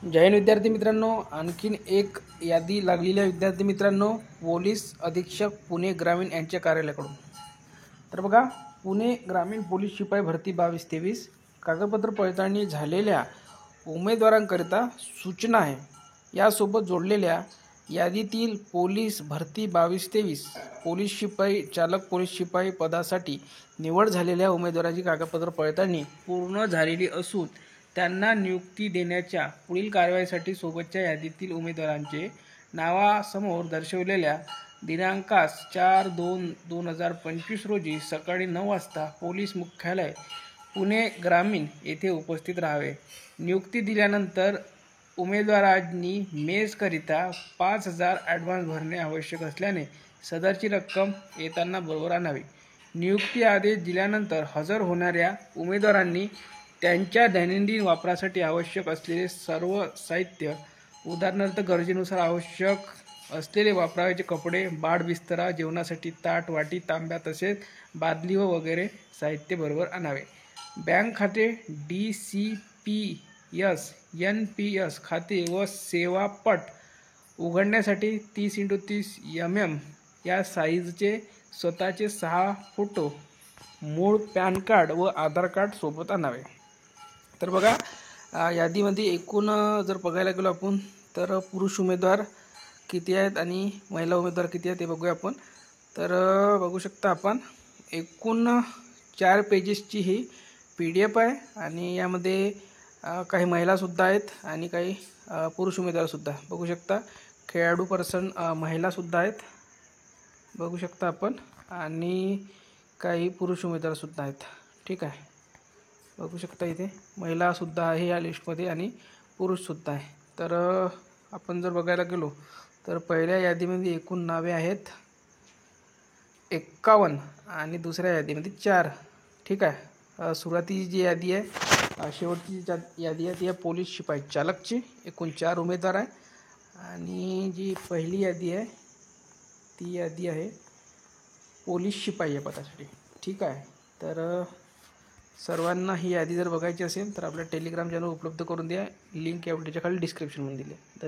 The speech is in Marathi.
जय हिंद विद्यार्थी मित्रांनो, आणखीन एक यादी लागलेल्या विद्यार्थी मित्रांनो, पोलीस अधीक्षक पुणे ग्रामीण यांच्या कार्यालयाकडून. तर बघा, पुणे ग्रामीण पोलीस शिपाई भरती 22-23 कागदपत्र पडताळणी झालेल्या उमेदवारांकरिता सूचना आहे. यासोबत जोडलेल्या यादीतील पोलीस भरती 22-23 पोलीस शिपाई चालक पोलीस शिपाई पदासाठी निवड झालेल्या उमेदवारांची कागदपत्र पडताळणी पूर्ण झालेली असून त्यांना नियुक्ती देण्याच्या पुढील कारवाईसाठी सोबतच्या यादीतील उमेदवारांचे नावासमोर दर्शवलेल्या दिनांकास 4/2/2025 रोजी सकाळी 9 वाजता पोलीस मुख्यालय पुणे ग्रामीण येथे उपस्थित राहावे. नियुक्ती दिल्यानंतर उमेदवारांनी मेसकरिता 5,000 ॲडव्हान्स भरणे आवश्यक असल्याने सदरची रक्कम येताना बरोबर आणावी. नियुक्ती आदेश दिल्यानंतर हजर होणाऱ्या उमेदवारांनी त्यांच्या दैनंदिन वापरासाठी आवश्यक असलेले सर्व साहित्य, उदाहरणार्थ गरजेनुसार आवश्यक असलेले वापरायचे कपडे, बाळ बिस्तरा, जेवणासाठी ताट, वाटी, तांब्या तसेच बादली व वगैरे साहित्य बरोबर आणावे. बँक खाते, DCPS, NPS खाते व सेवापट उघडण्यासाठी 30x30 mm या साईजचे स्वतःचे 6 फोटो, मूळ पॅन कार्ड व आधार कार्ड सोबत आणावे. तर बघा, यादीमध्ये एकूण जर बघायला गेलो आपण तर पुरुष उमेदवार किती आहेत आणि महिला उमेदवार किती आहेत ते बघूया आपण. तर बघू शकता आपण एकूण 4 पेजेसची ही PDF आहे आणि यामध्ये काही महिलासुद्धा आहेत आणि काही पुरुष उमेदवारसुद्धा बघू शकता. खेळाडू पर्सन महिलासुद्धा आहेत बघू शकता आपण आणि काही पुरुष उमेदवारसुद्धा आहेत. ठीक आहे, बघू शकता इथे महिलासुद्धा आहे या लिस्टमध्ये आणि पुरुषसुद्धा आहे. तर आपण जर बघायला गेलो तर पहिल्या यादीमध्ये एकूण नावे आहेत 51 आणि दुसऱ्या यादीमध्ये 4. ठीक आहे, सुरुवातीची जी यादी आहे, शेवटची जी यादी आहे ती आहे पोलीस शिपाई चालकची. एकूण 4 उमेदवार आहे आणि जी पहिली यादी आहे ती यादी आहे पोलीस शिपाई या पदासाठी. ठीक आहे, तर सर्वांना ही यादी जर बघायची असेल तर आपल्या टेलिग्राम चॅनल उपलब्ध करून द्या. लिंक या व्हिडिओच्या खाली डिस्क्रिप्शनमध्ये दिली आहे.